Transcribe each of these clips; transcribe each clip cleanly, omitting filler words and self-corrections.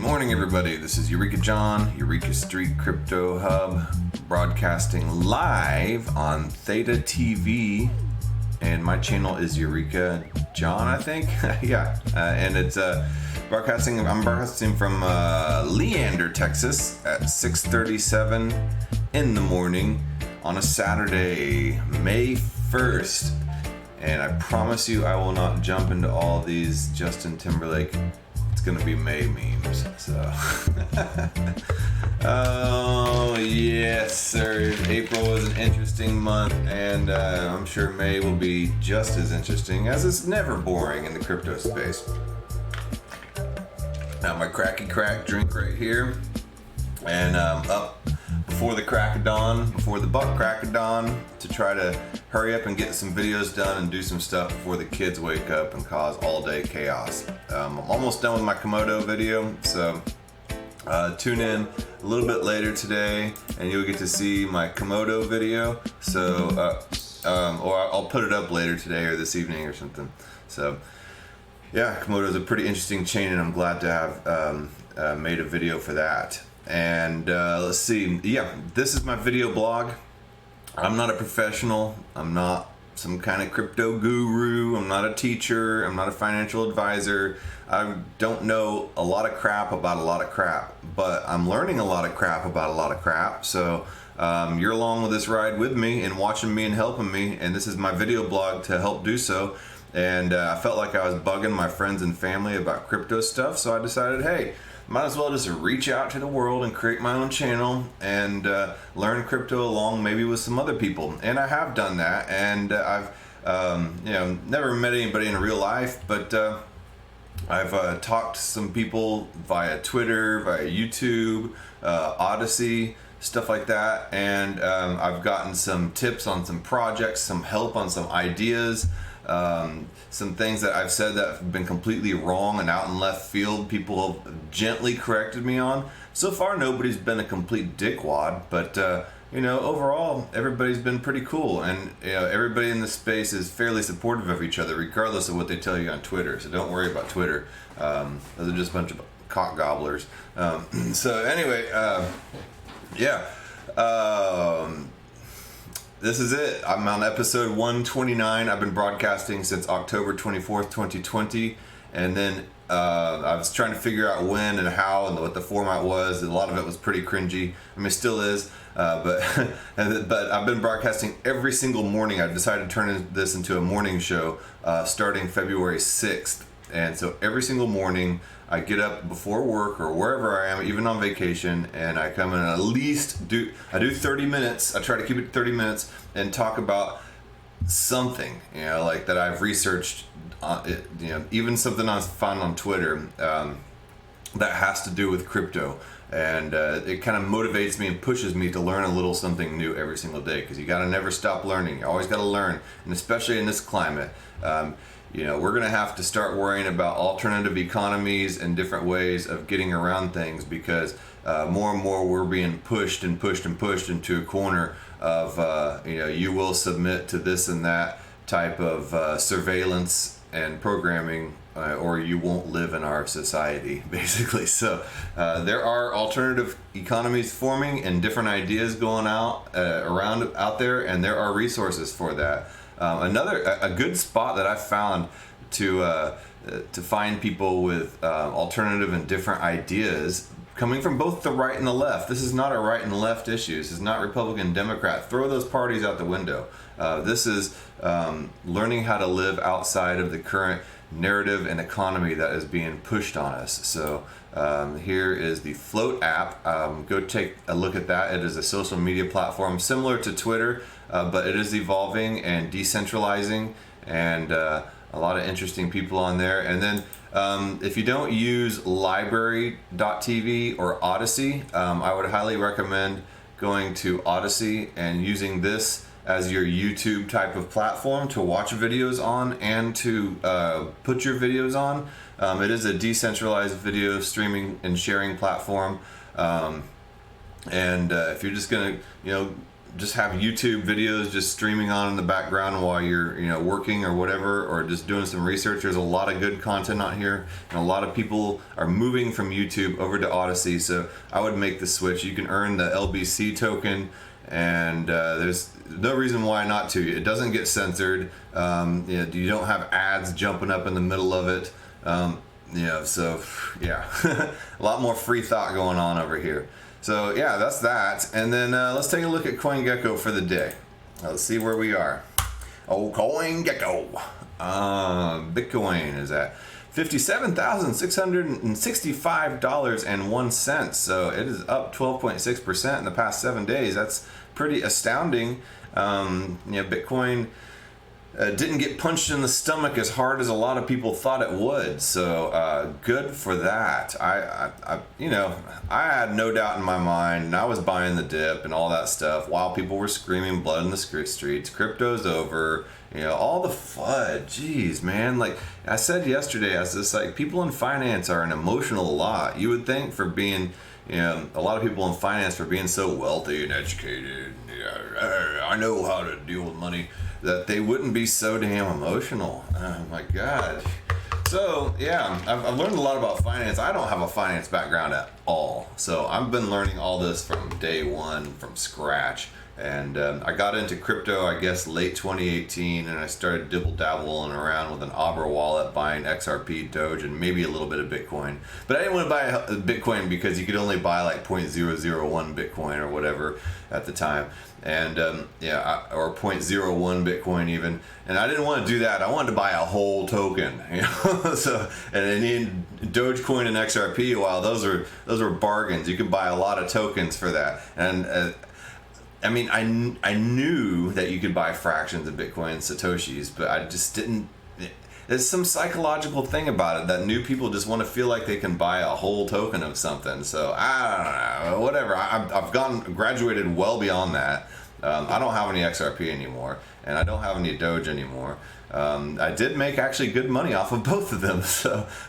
morning, everybody. This is Eureka John, Eureka Street Crypto Hub, broadcasting live on Theta TV, and my channel is Eureka John, I think. Yeah, and it's I'm broadcasting from Leander, Texas, at 6:37 in the morning on a Saturday, May 1st. And I promise you, I will not jump into all these Justin Timberlake. It's gonna be May memes, so. Oh yes, sir. April was an interesting month, and I'm sure May will be just as interesting, as it's never boring in the crypto space. Now my cracky crack drink right here, and up before the crack of dawn, before the buck crack of dawn, to try to hurry up and get some videos done and do some stuff before the kids wake up and cause all day chaos. I'm almost done with my Komodo video, so tune in a little bit later today and you'll get to see my Komodo video. So, or I'll put it up later today or this evening or something. So, yeah, Komodo is a pretty interesting chain, and I'm glad to have made a video for that. And let's see, yeah, this is my video blog. I'm not a professional. I'm not some kind of crypto guru. I'm not a teacher. I'm not a financial advisor. I don't know a lot of crap about a lot of crap, but I'm learning a lot of crap about a lot of crap. So you're along with this ride with me and watching me and helping me, and this is my video blog to help do so. And I felt like I was bugging my friends and family about crypto stuff, so I decided, hey, might as well just reach out to the world and create my own channel and learn crypto along maybe with some other people. And I have done that, and I've never met anybody in real life, but I've talked to some people via Twitter, via YouTube, Odyssey, stuff like that, and I've gotten some tips on some projects, some help on some ideas. Some things that I've said that have been completely wrong and out in left field, people have gently corrected me on. So far, nobody's been a complete dickwad, but overall, everybody's been pretty cool, and everybody in this space is fairly supportive of each other, regardless of what they tell you on Twitter. So don't worry about Twitter; those are just a bunch of cock gobblers. So anyway, yeah. This is it. I'm on episode 129. I've been broadcasting since October 24th, 2020. And then I was trying to figure out when and how and what the format was. A lot of it was pretty cringy. I mean, it still is. But I've been broadcasting every single morning. I've decided to turn this into a morning show starting February 6th. And so every single morning, I get up before work or wherever I am, even on vacation, and I come in and at least do 30 minutes. I try to keep it 30 minutes and talk about something, like that I've researched, even something I found on Twitter that has to do with crypto. And it kind of motivates me and pushes me to learn a little something new every single day, because you got to never stop learning. You always got to learn, and especially in this climate. We're going to have to start worrying about alternative economies and different ways of getting around things, because more and more we're being pushed into a corner of, you will submit to this and that type of surveillance and programming, or you won't live in our society, basically. So there are alternative economies forming and different ideas going around out there, and there are resources for that. A good spot that I found to find people with alternative and different ideas coming from both the right and the left. This is not a right and left issue. This is not Republican, Democrat. Throw those parties out the window. This is learning how to live outside of the current narrative and economy that is being pushed on us. So here is the Float app. Go take a look at that. It is a social media platform similar to Twitter, but it is evolving and decentralizing, and a lot of interesting people on there. And then if you don't use library.tv or Odyssey, I would highly recommend going to Odyssey and using this as your YouTube type of platform to watch videos on and to put your videos on. It is a decentralized video streaming and sharing platform. And if you're just gonna, just have YouTube videos just streaming on in the background while you're, working or whatever, or just doing some research. There's a lot of good content out here, and a lot of people are moving from YouTube over to Odyssey. So I would make the switch. You can earn the LBC token, and there's no reason why not to. It doesn't get censored. You don't have ads jumping up in the middle of it. So yeah, a lot more free thought going on over here. So yeah, that's that. And then let's take a look at CoinGecko for the day. Let's see where we are. Oh, CoinGecko. Bitcoin is at $57,665.01. So it is up 12.6% in the past 7 days. That's pretty astounding. Bitcoin didn't get punched in the stomach as hard as a lot of people thought it would. So good for that. I had no doubt in my mind, and I was buying the dip and all that stuff while people were screaming blood in the streets. Crypto's over. All the FUD. Jeez, man. Like I said yesterday, I was just like, people in finance are an emotional lot. You would think for being, a lot of people in finance for being so wealthy and educated, I know how to deal with money, that they wouldn't be so damn emotional. Oh my God. So yeah, I've learned a lot about finance. I don't have a finance background at all. So I've been learning all this from day one, from scratch. And I got into crypto, I guess, late 2018, and I started dibble-dabbling around with an Abra wallet, buying XRP, Doge, and maybe a little bit of Bitcoin. But I didn't want to buy a Bitcoin because you could only buy like 0.001 Bitcoin or whatever at the time. And or 0.01 Bitcoin even. And I didn't want to do that. I wanted to buy a whole token. So, and I need Dogecoin and XRP. Wow, those were bargains. You could buy a lot of tokens for that. And I knew that you could buy fractions of Bitcoin and Satoshis, but I just didn't. There's some psychological thing about it that new people just want to feel like they can buy a whole token of something. So I don't know, whatever. I've graduated well beyond that. I don't have any XRP anymore, and I don't have any Doge anymore. I did make actually good money off of both of them.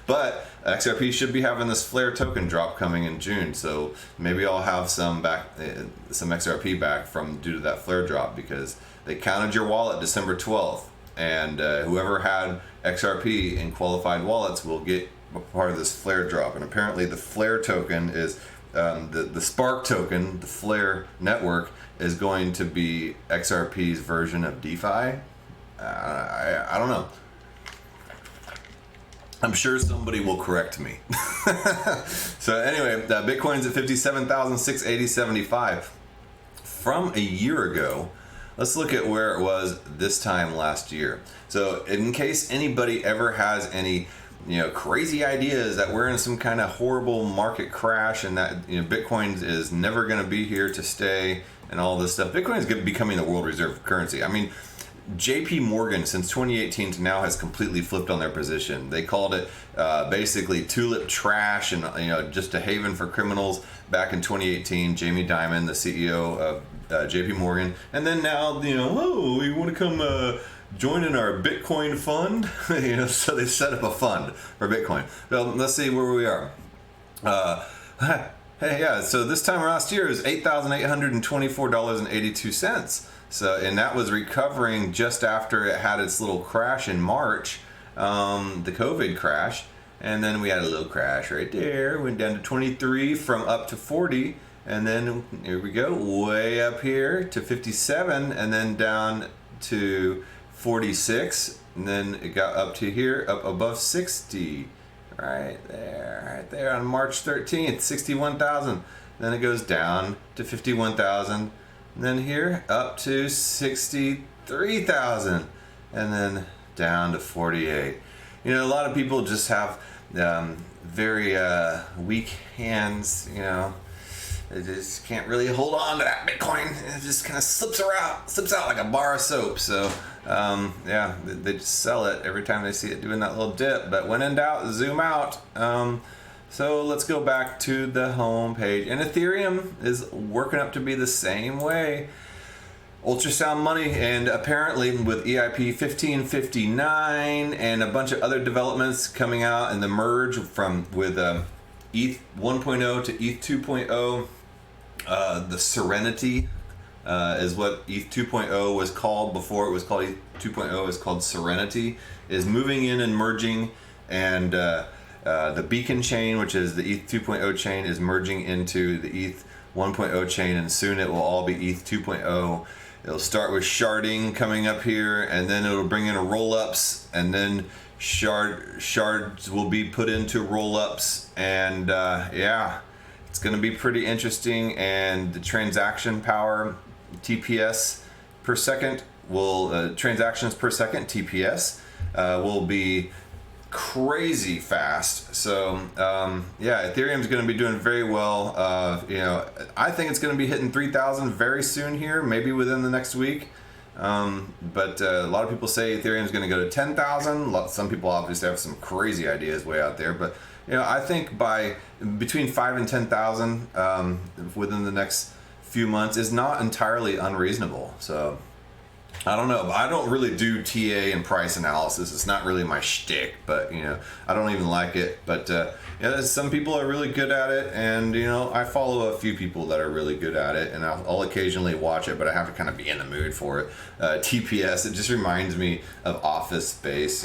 But XRP should be having this Flare token drop coming in June, so maybe I'll have some XRP back due to that Flare drop, because they counted your wallet December 12th, and whoever had XRP in qualified wallets will get a part of this Flare drop. And apparently the Flare token is the Spark token. The Flare network is going to be XRP's version of DeFi. I don't know. I'm sure somebody will correct me. So anyway, Bitcoin's at 57,680.75 from a year ago. Let's look at where it was this time last year. So in case anybody ever has any crazy ideas that we're in some kind of horrible market crash and that Bitcoin is never going to be here to stay and all this stuff, Bitcoin is becoming the world reserve currency. I mean, JP Morgan since 2018 to now has completely flipped on their position. They called it basically tulip trash and just a haven for criminals back in 2018. Jamie Dimon, the CEO of JP Morgan, and then now oh, you want to come join in our Bitcoin fund? So they set up a fund for Bitcoin. Well, let's see where we are. So this time last year is $8,824.82. So, and that was recovering just after it had its little crash in March, the COVID crash. And then we had a little crash right there, went down to 23 from up to 40. And then here we go, way up here to 57, and then down to 46. And then it got up to here, up above 60. Right there on March 13th, 61,000. Then it goes down to 51,000. And then here up to 63,000, and then down to 48. A lot of people just have very weak hands. They just can't really hold on to that Bitcoin. It just kind of slips out like a bar of soap. So they just sell it every time they see it doing that little dip. But when in doubt, zoom out. So let's go back to the home page. And Ethereum is working up to be the same way. Ultrasound money, and apparently with EIP 1559 and a bunch of other developments coming out and the merge with ETH 1.0 to ETH 2.0, the Serenity is what ETH 2.0 was called before it was called ETH 2.0. Is called Serenity, is moving in and merging, and the Beacon chain, which is the ETH 2.0 chain, is merging into the ETH 1.0 chain, and soon it will all be ETH 2.0. It'll start with sharding coming up here, and then it'll bring in roll-ups, and then shards will be put into roll-ups, and yeah, it's going to be pretty interesting. And the transaction power, TPS per second, will transactions per second, TPS, will be crazy fast. So yeah, Ethereum's going to be doing very well. I think it's going to be hitting 3,000 very soon here, maybe within the next week. But a lot of people say Ethereum's going to go to 10,000. Some people obviously have some crazy ideas way out there, but I think by between 5 and 10,000 within the next few months is not entirely unreasonable. So I don't know. I don't really do TA and price analysis. It's not really my shtick, but I don't even like it. But some people are really good at it, and I follow a few people that are really good at it, and I'll occasionally watch it, but I have to kind of be in the mood for it. TPS, it just reminds me of Office Space.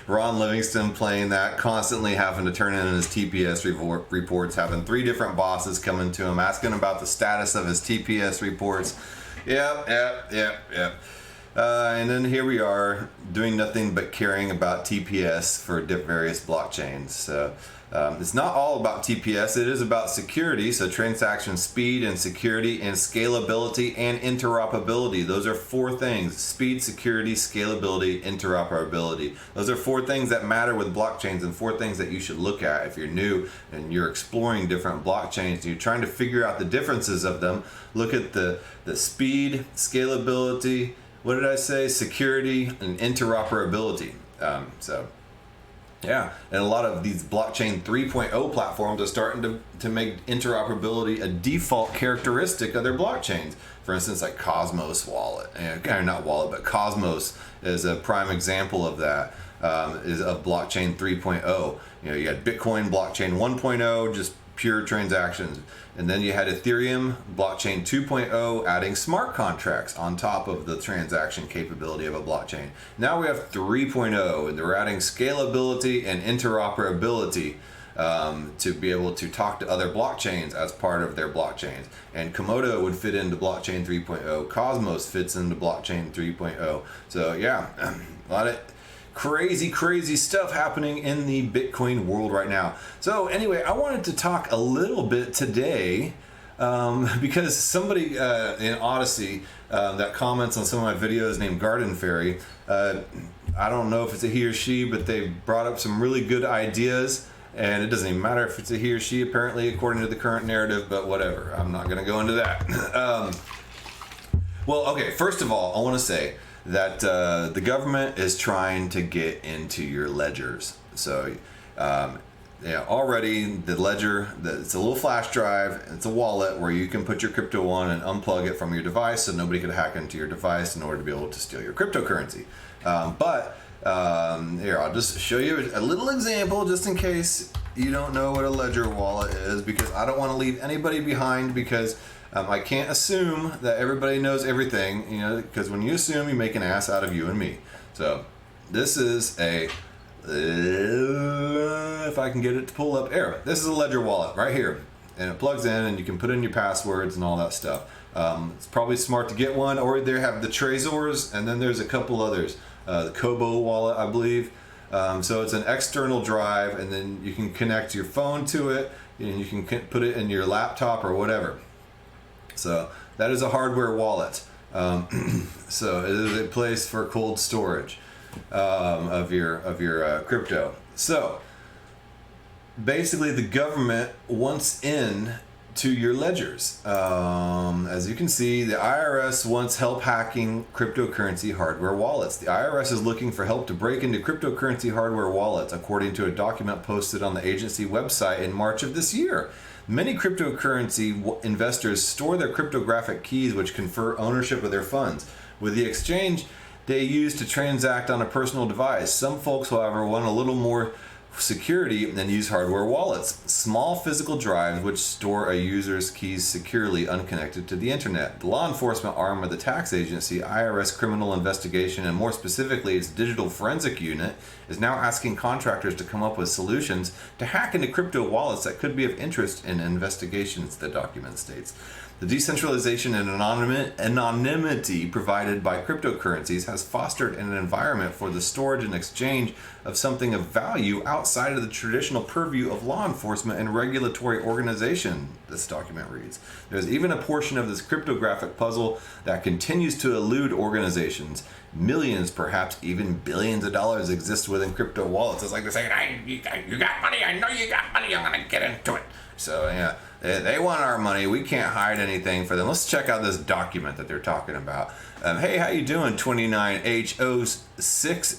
Ron Livingston playing that, constantly having to turn in his TPS reports, having 3 different bosses coming to him asking about the status of his TPS reports. Yep. And then here we are doing nothing but caring about TPS for various blockchains. So it's not all about TPS. It is about security. So transaction speed and security and scalability and interoperability. Those are 4 things: speed, security, scalability, interoperability. Those are 4 things that matter with blockchains, and 4 things that you should look at if you're new and you're exploring different blockchains and you're trying to figure out the differences of them. Look at the speed, scalability, what did I say? Security and interoperability. Yeah, and a lot of these blockchain 3.0 platforms are starting to make interoperability a default characteristic of their blockchains. For instance, like Cosmos wallet, not wallet, but Cosmos is a prime example of that. Is of blockchain 3.0. You had Bitcoin blockchain 1.0, just pure transactions. And then you had Ethereum blockchain 2.0 adding smart contracts on top of the transaction capability of a blockchain. Now we have 3.0, and they're adding scalability and interoperability to be able to talk to other blockchains as part of their blockchains. And Komodo would fit into blockchain 3.0. Cosmos fits into blockchain 3.0. So yeah, a lot of crazy stuff happening in the Bitcoin world right now. So anyway, I wanted to talk a little bit today because somebody in Odyssey that comments on some of my videos named Garden Fairy, I don't know if it's a he or she, but they brought up some really good ideas, and it doesn't even matter if it's a he or she apparently according to the current narrative, but whatever, I'm not going to go into that. Well, okay, first of all, I want to say that the government is trying to get into your ledgers. So already the ledger, it's a little flash drive, it's a wallet where you can put your crypto on and unplug it from your device so nobody could hack into your device in order to be able to steal your cryptocurrency. Here, I'll just show you a little example just in case you don't know what a ledger wallet is, because I don't want to leave anybody behind, because I can't assume that everybody knows everything, because when you assume, you make an ass out of you and me. So this is if I can get it to pull up, this is a ledger wallet right here, and it plugs in and you can put in your passwords and all that stuff. It's probably smart to get one, or they have the Trezors, and then there's a couple others, the Kobo wallet, I believe. So it's an external drive, and then you can connect your phone to it, and you can put it in your laptop or whatever. So that is a hardware wallet. So it is a place for cold storage of your crypto. So basically, the government wants in to your ledgers. As you can see, the IRS wants help hacking cryptocurrency hardware wallets. The IRS is looking for help to break into cryptocurrency hardware wallets, according to a document posted on the agency website in March of this year. Many cryptocurrency investors store their cryptographic keys, which confer ownership of their funds, with the exchange they use to transact on a personal device. Some folks, however, want a little more security and use hardware wallets, small physical drives which store a user's keys securely unconnected to the internet. The law enforcement arm of the tax agency, IRS Criminal Investigation, and more specifically its digital forensic unit, is now asking contractors to come up with solutions to hack into crypto wallets that could be of interest in investigations, the document states. The decentralization and anonymity provided by cryptocurrencies has fostered an environment for the storage and exchange of something of value outside of the traditional purview of law enforcement and regulatory organization, this document reads. There's even a portion of this cryptographic puzzle that continues to elude organizations. Millions, perhaps even billions of dollars exist within crypto wallets. It's like they're saying, hey, you got money, I know you got money, I'm going to get into it. So, yeah, they want our money. We can't hide anything for them. Let's check out this document that they're talking about. Hey, how you doing, 29H06,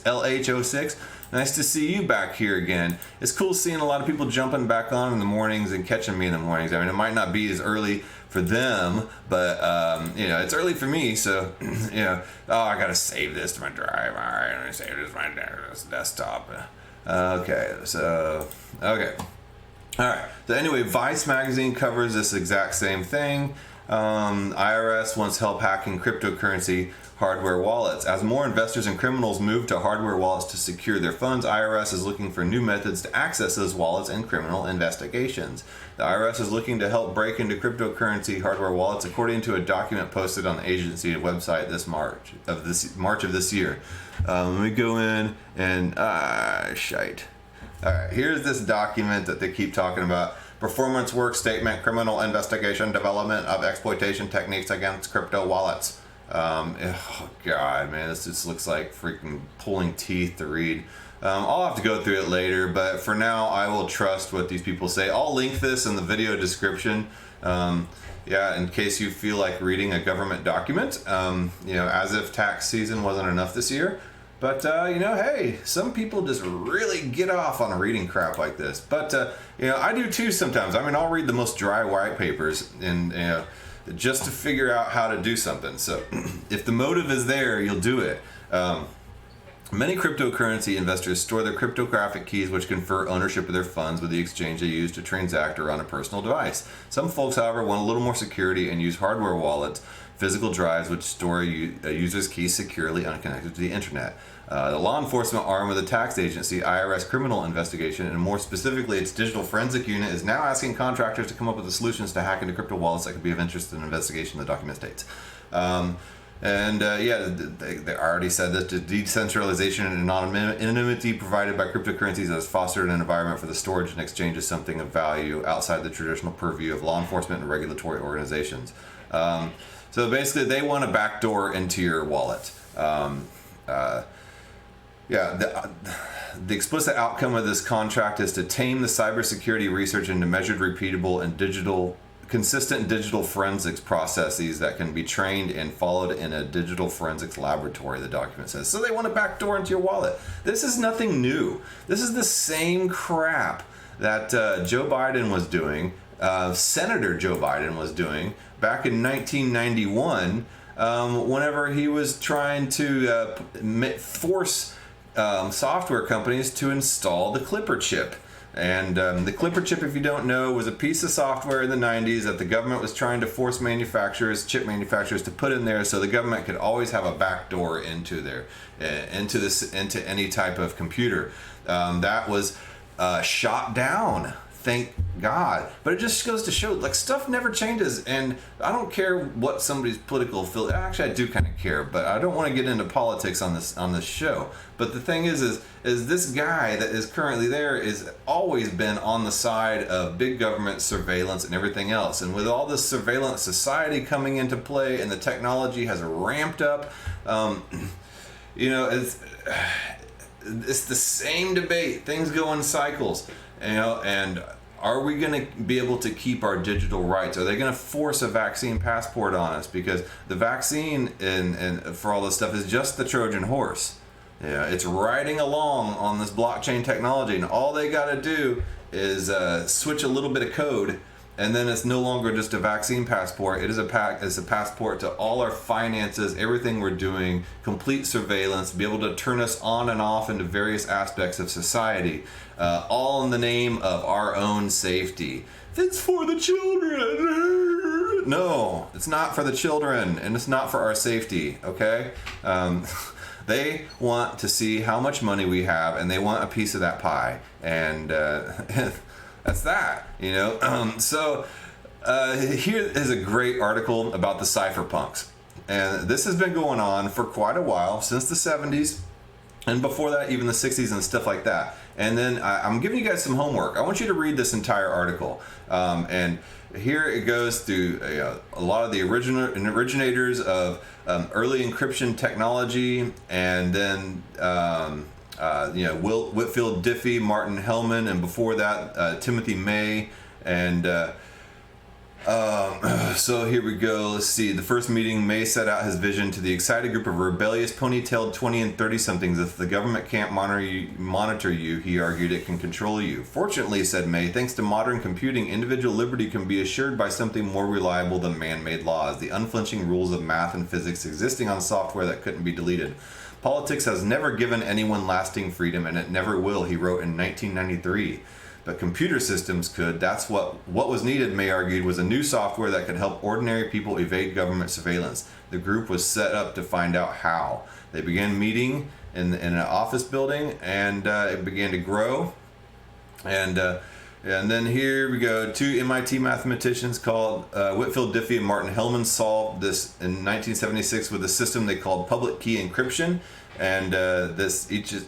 LH06? Nice to see you back here again. It's cool seeing a lot of people jumping back on in the mornings and catching me in the mornings. I mean, it might not be as early for them, but, it's early for me, so, I got to save this to my drive. All right, I'm going to save this to my desktop. Okay. All right. So anyway, Vice magazine covers this exact same thing. IRS wants help hacking cryptocurrency hardware wallets. As more investors and criminals move to hardware wallets to secure their funds, IRS is looking for new methods to access those wallets in criminal investigations. The IRS is looking to help break into cryptocurrency hardware wallets, according to a document posted on the agency website March of this year. Let me go in and shite. All right, here's this document that they keep talking about. Performance work statement, criminal investigation, development of exploitation techniques against crypto wallets. Oh God, man, this just looks like freaking pulling teeth to read. I'll have to go through it later, but for now, I will trust what these people say. I'll link this in the video description. In case you feel like reading a government document, as if tax season wasn't enough this year. But, hey, some people just really get off on reading crap like this. But, I do too sometimes. I mean, I'll read the most dry white papers and, just to figure out how to do something. So if the motive is there, you'll do it. Many cryptocurrency investors store their cryptographic keys, which confer ownership of their funds with the exchange they use to transact or on a personal device. Some folks, however, want a little more security and use hardware wallets, physical drives, which store a user's keys securely unconnected to the internet. The law enforcement arm of the tax agency, IRS Criminal Investigation, and more specifically its digital forensic unit, is now asking contractors to come up with the solutions to hack into crypto wallets that could be of interest in an investigation, the document states. They already said that the decentralization and anonymity provided by cryptocurrencies has fostered an environment for the storage and exchange of something of value outside the traditional purview of law enforcement and regulatory organizations. So basically, they want a backdoor into your wallet. The explicit outcome of this contract is to tame the cybersecurity research into measured, repeatable, and consistent digital forensics processes that can be trained and followed in a digital forensics laboratory, the document says. So they want a backdoor into your wallet. This is nothing new. This is the same crap that Joe Biden was doing, Senator Joe Biden was doing back in 1991 whenever he was trying to force software companies to install the Clipper chip. And the Clipper chip, if you don't know, was a piece of software in the 90s that the government was trying to force chip manufacturers to put in there so the government could always have a backdoor into any type of computer. That was shot down. Thank God. But it just goes to show, like, stuff never changes, and I don't care what somebody's political affiliation. Actually, I do kind of care, but I don't want to get into politics on this show. But the thing is this guy that is currently there is always been on the side of big government surveillance and everything else. And with all this surveillance society coming into play, and the technology has ramped up, it's the same debate. Things go in cycles. And are we going to be able to keep our digital rights? Are they going to force a vaccine passport on us? Because the vaccine and for all this stuff is just the Trojan horse. It's riding along on this blockchain technology, and all they got to do is switch a little bit of code And then it's no longer just a vaccine passport. It is a passport to all our finances, everything we're doing, complete surveillance, be able to turn us on and off into various aspects of society, all in the name of our own safety. It's for the children. No, it's not for the children, and it's not for our safety, okay? They want to see how much money we have, and they want a piece of that pie. And that's that, you know. So here is a great article about the Cypherpunks. And this has been going on for quite a while, since the 70s. And before that, even the 60s and stuff like that. And then I'm giving you guys some homework. I want you to read this entire article. And here it goes through a lot of the originators of early encryption technology, and then Whitfield Diffie, Martin Hellman, and before that Timothy May, and so here we go. Let's see. The first meeting, May set out his vision to the excited group of rebellious, ponytailed 20 and 30-somethings. If the government can't monitor you, he argued, it can control you. Fortunately, said May, thanks to modern computing, individual liberty can be assured by something more reliable than man-made laws, the unflinching rules of math and physics existing on software that couldn't be deleted. Politics has never given anyone lasting freedom, and it never will, he wrote in 1993. But computer systems could. That's what was needed, May argued, was a new software that could help ordinary people evade government surveillance. The group was set up to find out how. They began meeting in an office building, and it began to grow. And then here we go. Two MIT mathematicians called Whitfield Diffie and Martin Hellman solved this in 1976 with a system they called public key encryption. And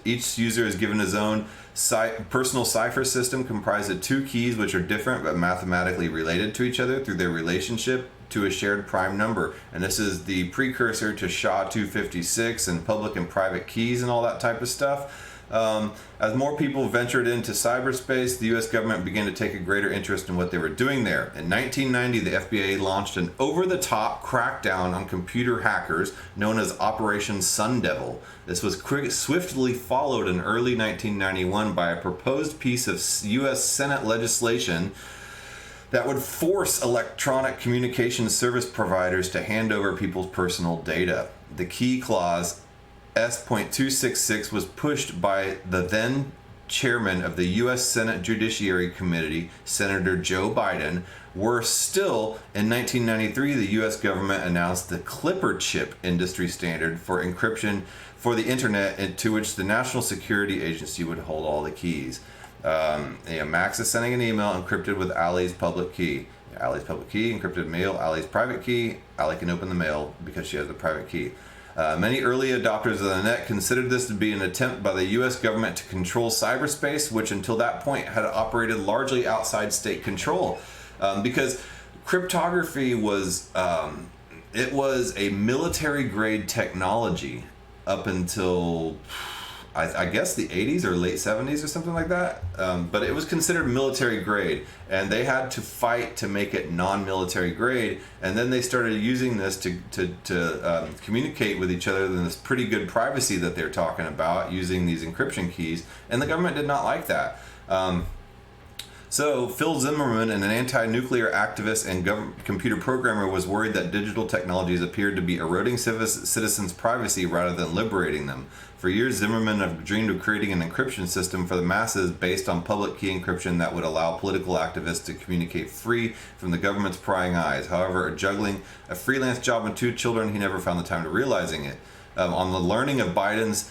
each user is given his own personal cipher system comprised of two keys which are different but mathematically related to each other through their relationship to a shared prime number. And this is the precursor to SHA-256 and public and private keys and all that type of stuff. As more people ventured into cyberspace, the U.S. government began to take a greater interest in what they were doing there. In 1990, the FBI launched an over-the-top crackdown on computer hackers known as Operation Sun Devil. This was swiftly followed in early 1991 by a proposed piece of U.S. Senate legislation that would force electronic communication service providers to hand over people's personal data. The key clause S.266 was pushed by the then chairman of the U.S. Senate Judiciary Committee, Senator Joe Biden. Worse still, in 1993, the U.S. government announced the Clipper chip industry standard for encryption for the internet, to which the National Security Agency would hold all the keys. Max is sending an email encrypted with Ali's public key. Ali's public key, encrypted mail, Ali's private key. Ali can open the mail because she has the private key. Many early adopters of the net considered this to be an attempt by the U.S. government to control cyberspace, which until that point had operated largely outside state control. Because cryptography was a military-grade technology up until, I guess, the 80s or late 70s or something like that. But it was considered military grade, and they had to fight to make it non-military grade. And then they started using this to communicate with each other in this pretty good privacy that they're talking about using these encryption keys. And the government did not like that. So Phil Zimmerman, an anti-nuclear activist and computer programmer, was worried that digital technologies appeared to be eroding citizens' privacy rather than liberating them. For years, Zimmerman had dreamed of creating an encryption system for the masses based on public key encryption that would allow political activists to communicate free from the government's prying eyes. However, juggling a freelance job and 2 children, he never found the time to realizing it. On the learning of Biden's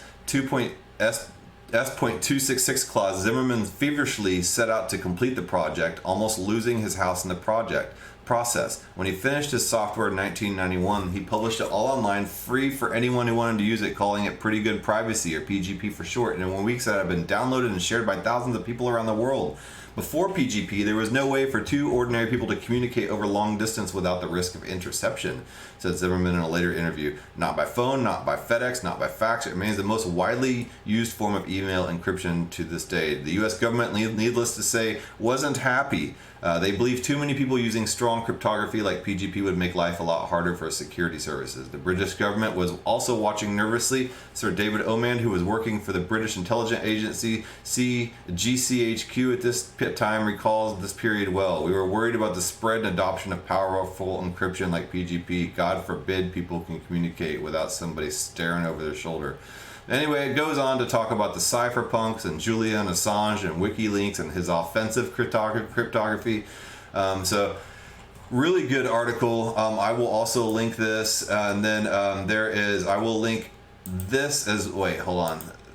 S.266 clause, Zimmerman feverishly set out to complete the project, almost losing his house in the process. When he finished his software in 1991, he published it all online, free for anyone who wanted to use it, calling it Pretty Good Privacy, or PGP for short. And in weeks, it had been downloaded and shared by thousands of people around the world. Before PGP, there was no way for 2 ordinary people to communicate over long distance without the risk of interception, said Zimmerman in a later interview. Not by phone, not by FedEx, not by fax. It remains the most widely used form of email encryption to this day. The U.S. government, needless to say, wasn't happy. They believed too many people using strong strong cryptography like PGP would make life a lot harder for security services. The British government was also watching nervously. Sir David Omand, who was working for the British intelligence agency GCHQ at this time, recalls this period well. We were worried about the spread and adoption of powerful encryption like PGP. God forbid people can communicate without somebody staring over their shoulder. Anyway, it goes on to talk about the Cypherpunks and Julian Assange and WikiLeaks and his offensive cryptography. So, really good article. I will also link this, and then I will link this as,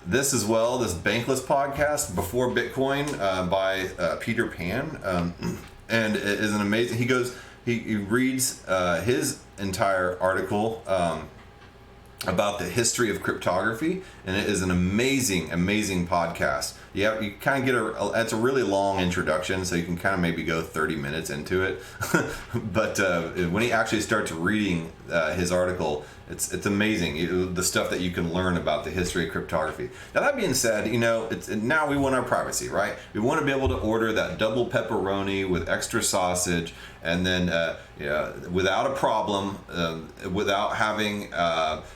this as well, this Bankless podcast, Before Bitcoin, by Peter Pan. And it is an amazing, he reads his entire article, about the history of cryptography, and it is an amazing podcast. You kind of get it's a really long introduction, so you can kind of maybe go 30 minutes into it. But when he actually starts reading his article, it's amazing, the stuff that you can learn about the history of cryptography. Now, that being said, now we want our privacy, right? We want to be able to order that double pepperoni with extra sausage, and then without a problem, without having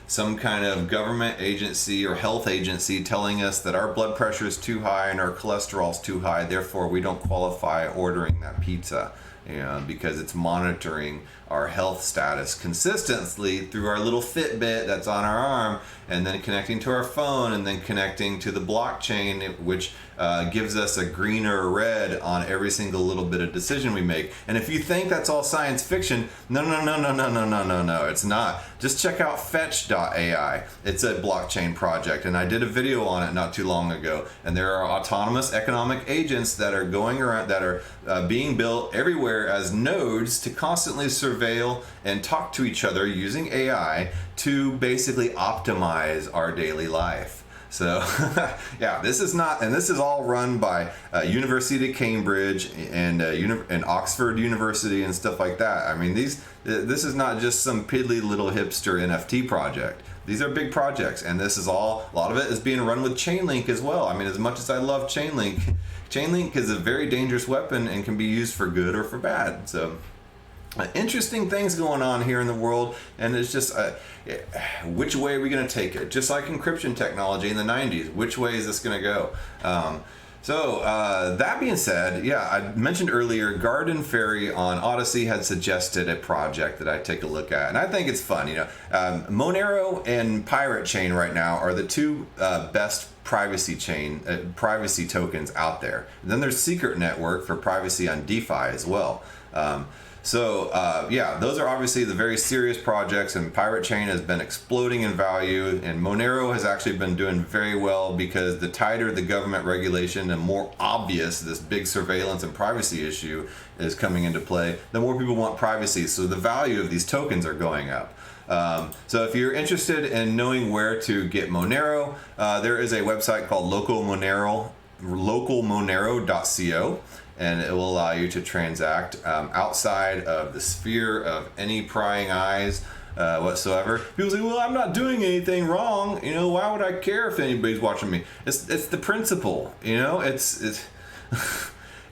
some kind of government agency or health agency telling us that our blood pressure is too high and our cholesterol's too high, therefore we don't qualify ordering that pizza, because it's monitoring our health status consistently through our little Fitbit that's on our arm, and then connecting to our phone, and then connecting to the blockchain, which gives us a green or a red on every single little bit of decision we make. And if you think that's all science fiction, no, it's not. Just check out Fetch.ai. It's a blockchain project, and I did a video on it not too long ago. And there are autonomous economic agents that are going around, that are being built everywhere as nodes to constantly surveil and talk to each other using AI to basically optimize our daily life. So, yeah, this is all run by University of Cambridge and Oxford University and stuff like that. I mean, this is not just some piddly little hipster NFT project. These are big projects, and a lot of it is being run with Chainlink as well. I mean, as much as I love Chainlink is a very dangerous weapon and can be used for good or for bad. So, interesting things going on here in the world, and it's just which way are we going to take it? Just like encryption technology in the 90s, which way is this going to go? So that being said, I mentioned earlier, Garden Fairy on Odyssey had suggested a project that I take a look at, and I think it's fun. Monero and Pirate Chain right now are the two best privacy tokens out there. And then there's Secret Network for privacy on DeFi as well. Those are obviously the very serious projects, and Pirate Chain has been exploding in value, and Monero has actually been doing very well because the tighter the government regulation and more obvious this big surveillance and privacy issue is coming into play, the more people want privacy, so the value of these tokens are going up. So if you're interested in knowing where to get Monero, there is a website called localmonero.co. And it will allow you to transact outside of the sphere of any prying eyes whatsoever. People say, well, I'm not doing anything wrong. Why would I care if anybody's watching me? It's the principle. It's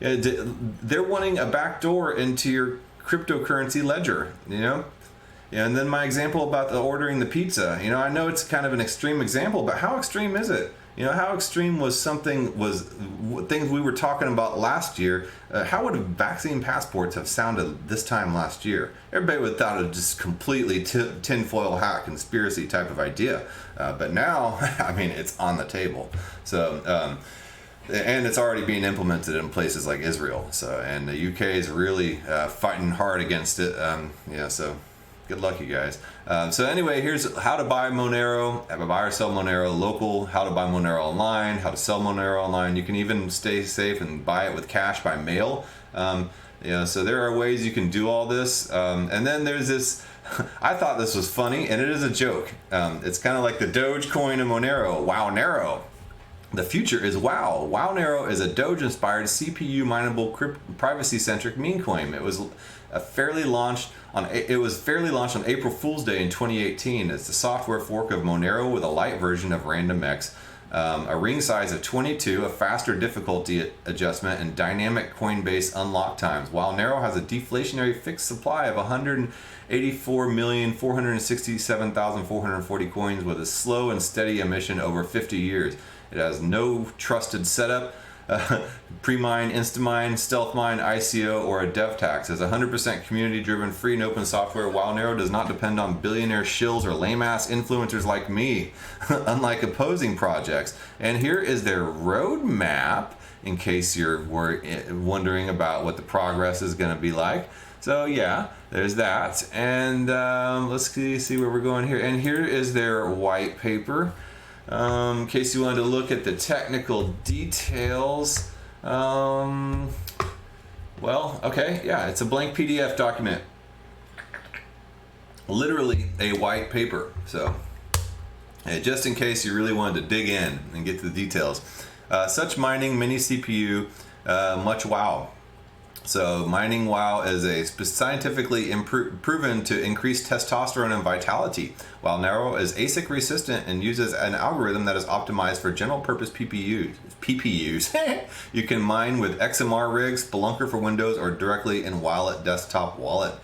they're wanting a backdoor into your cryptocurrency ledger. And then my example about ordering the pizza. I know it's kind of an extreme example, but how extreme is it? How extreme was things we were talking about last year? How would vaccine passports have sounded this time last year? Everybody would have thought it was just completely tinfoil hat conspiracy type of idea. But now, it's on the table. So, and it's already being implemented in places like Israel. So, and the UK is really fighting hard against it. So good luck, you guys. So anyway, here's how to buy Monero, buy or sell Monero local, how to buy Monero online, how to sell Monero online. You can even stay safe and buy it with cash by mail. So there are ways you can do all this. And then there's this, I thought this was funny, and it is a joke. It's kind of like the Dogecoin of Monero, wow-nero. The future is wow. Wownero is a Doge-inspired CPU mineable privacy-centric meme coin. It was fairly launched on April Fool's Day in 2018. It's the software fork of Monero with a light version of RandomX. a ring size of 22, a faster difficulty adjustment, and dynamic Coinbase unlock times. Wownero has a deflationary fixed supply of 184,467,440 coins with a slow and steady emission over 50 years. It has no trusted setup, pre-mine, insta-mine, stealth mine, ICO, or a dev tax. As 100% community-driven, free and open software, Wownero does not depend on billionaire shills or lame-ass influencers like me, unlike opposing projects. And here is their roadmap, in case you're wondering about what the progress is going to be like. So yeah, there's that. And let's see where we're going here. And here is their white paper. In case you wanted to look at the technical details, well, okay, yeah, it's a blank PDF document, literally a white paper. So, just in case you really wanted to dig in and get to the details, such mining mini CPU, much wow. So mining WoW is a scientifically proven to increase testosterone and vitality. Wownero is ASIC resistant and uses an algorithm that is optimized for general purpose PPUs. You can mine with XMR rigs, Spelunker for Windows, or directly in Wallet desktop wallet.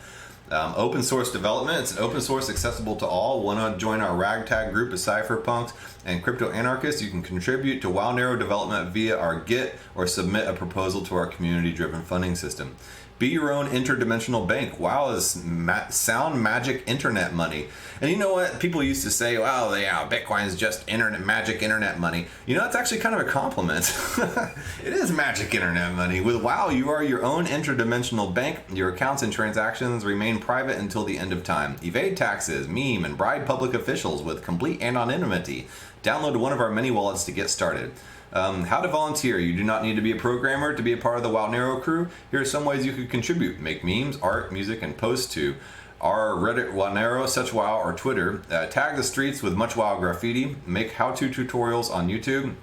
Open source development. It's an open source accessible to all. Want to join our ragtag group of Cypherpunks and crypto anarchists? You can contribute to Wownero development via our Git or submit a proposal to our community driven funding system. Be your own interdimensional bank. WoW is sound magic internet money. And you know what? People used to say, wow, Bitcoin is just magic internet money. You know, it's actually kind of a compliment. It is magic internet money. With WoW, you are your own interdimensional bank. Your accounts and transactions remain private until the end of time. Evade taxes, meme, and bribe public officials with complete anonymity. Download one of our many wallets to get started. How to volunteer. You do not need to be a programmer to be a part of the Wownero crew. Here are some ways you could contribute. Make memes, art, music, and post to our Reddit, Wownero, Such Wow, or Twitter. Tag the streets with Much Wow graffiti. Make how-to tutorials on YouTube.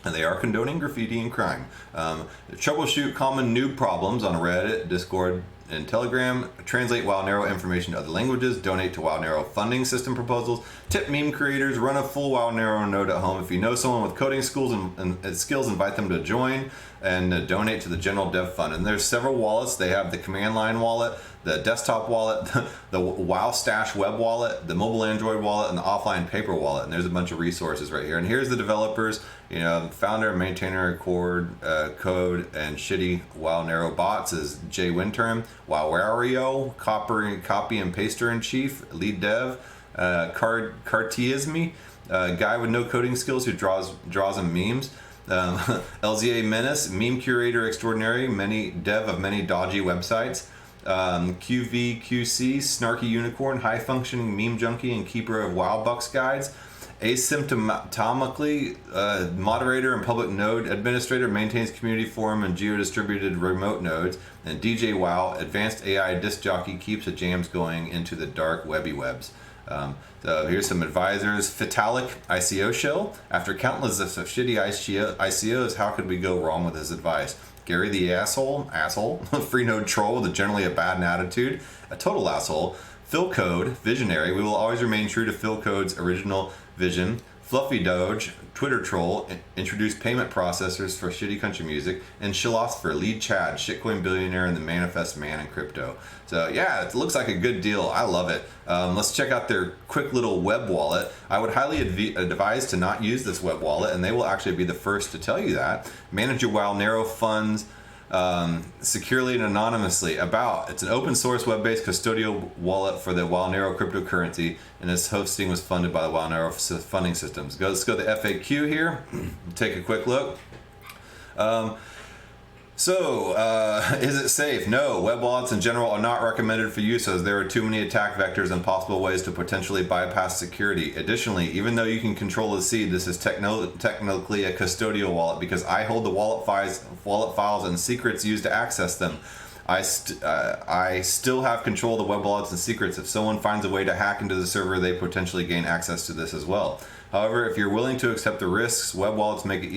And they are condoning graffiti and crime. Troubleshoot common noob problems on Reddit, Discord, and Telegram. Translate Wownero information to other languages. Donate to Wownero funding system proposals. Tip meme creators. Run a full Wownero node at home. If you know someone with coding skills and skills, invite them to join and donate to the general dev fund. And there's several wallets. They have the command line wallet, the desktop wallet, the WoW Stash web wallet, the mobile Android wallet, and the offline paper wallet. And there's a bunch of resources right here. And here's the developers. You know, founder, maintainer, code, and shitty Wownero bots is Jay Winterm. Wow-wario, copy and paster in chief, lead dev, Cartiisme, guy with no coding skills who draws and memes. LZA Menace, meme curator extraordinary, dev of many dodgy websites. QVQC, snarky unicorn, high functioning meme junkie and keeper of WoW Bucks guides. Asymptomatically, moderator and public node administrator, maintains community forum and geo-distributed remote nodes. And DJ WoW, advanced AI disc jockey, keeps the jams going into the dark webby webs. So here's some advisors. Vitalik, ICO shill. After countless of shitty ICOs, how could we go wrong with his advice? Gary the asshole, free node troll with generally a bad attitude, a total asshole. Phil Code, visionary. We will always remain true to Phil Code's original vision. Fluffy Doge, Twitter troll, introduced payment processors for shitty country music. And Philosopher, lead Chad, shitcoin billionaire and the manifest man in crypto. So yeah, it looks like a good deal. I love it. Let's check out their quick little web wallet. I would highly advise to not use this web wallet, and they will actually be the first to tell you that. Manage your Wownero funds securely and anonymously. It's an open source web-based custodial wallet for the Wownero cryptocurrency, and its hosting was funded by the Wownero funding systems. Let's go to the FAQ here. Take a quick look. Is it safe? No. Web wallets in general are not recommended for use as there are too many attack vectors and possible ways to potentially bypass security. Additionally, even though you can control the seed, this is technically a custodial wallet because I hold the wallet files and secrets used to access them. I still have control of the web wallets and secrets. If someone finds a way to hack into the server, they potentially gain access to this as well. However, if you're willing to accept the risks, web wallets make it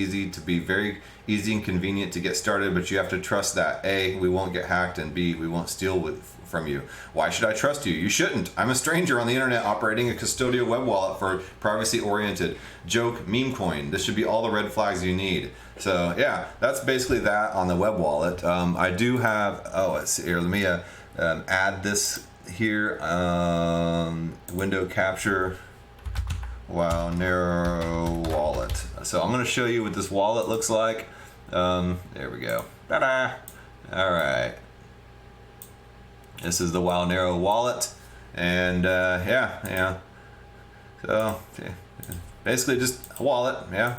very easy and convenient to get started, but you have to trust that A, we won't get hacked, and B, we won't steal from you. Why should I trust you? You shouldn't. I'm a stranger on the internet operating a custodial web wallet for privacy-oriented joke meme coin. This should be all the red flags you need. So yeah, that's basically that on the web wallet. I do have, let's see here, let me add this here, window capture, Wownero wallet. So I'm going to show you what this wallet looks like. There we go. Ta-da! All right. This is the Wownero wallet, and yeah. So basically just a wallet. Yeah.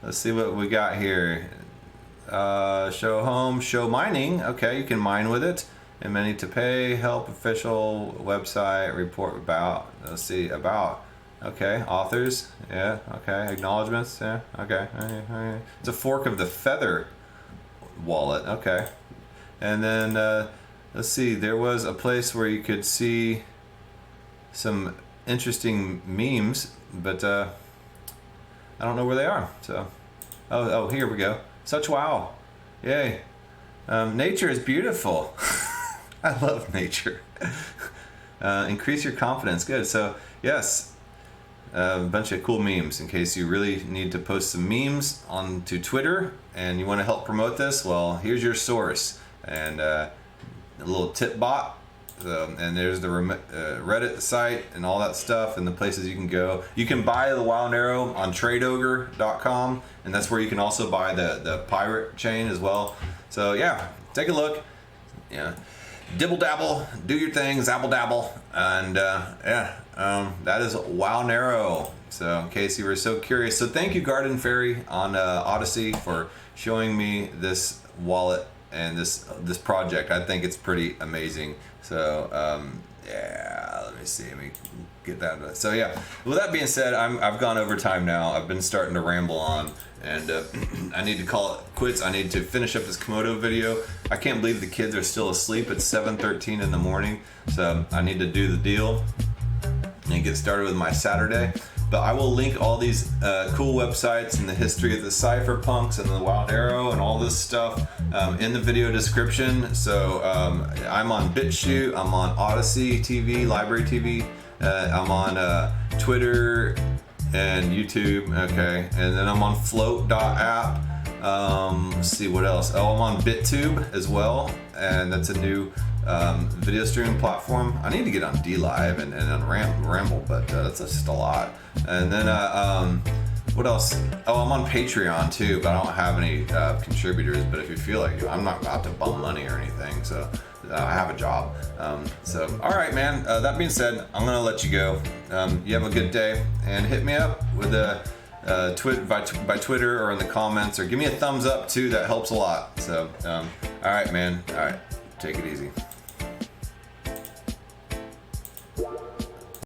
Let's see what we got here. Show home, show mining. Okay, you can mine with it. And many to pay, help, official website, report about. Let's see, about. Okay, authors. Yeah, okay, acknowledgements. Yeah, okay. It's a fork of the Feather wallet. Okay. And then, let's see, there was a place where you could see some interesting memes, but I don't know where they are. So, oh, here we go. Such wow. Yay. Nature is beautiful. I love nature. Increase your confidence. Good. So, yes, a bunch of cool memes in case you really need to post some memes onto Twitter and you want to help promote this. Well, here's your source. And a little tip bot. And there's the Reddit site and all that stuff and the places you can go. You can buy the Wownero on tradeogre.com, and that's where you can also buy the pirate chain as well. So yeah, take a look. Yeah, dibble dabble, do your thing, zabble dabble, and that is Wownero. So in case you were so curious, so thank you Garden Fairy on Odyssey for showing me this wallet and this project. I think it's pretty amazing. So yeah, let me see, let me get that. So yeah, with that being said, I've gone over time now. I've been starting to ramble on, and I need to call it quits. I need to finish up this Komodo video. I can't believe the kids are still asleep. It's 7:13 in the morning, so I need to do the deal and get started with my Saturday. But I will link all these cool websites and the history of the Cypherpunks and the Wownero and all this stuff in the video description. So I'm on BitChute, I'm on Odyssey TV, Library TV, I'm on Twitter and YouTube, okay, and then I'm on float.app. Let's see what else. Oh, I'm on BitTube as well, and that's a new video streaming platform. I need to get on DLive and on Ramble, but that's just a lot. And then what else? Oh, I'm on Patreon too, but I don't have any contributors. But if you feel like it, I'm not about to bum money or anything, so I have a job. So all right, man. That being said, I'm gonna let you go. You have a good day, and hit me up with by Twitter or in the comments, or give me a thumbs up too. That helps a lot. So all right, man. All right, take it easy.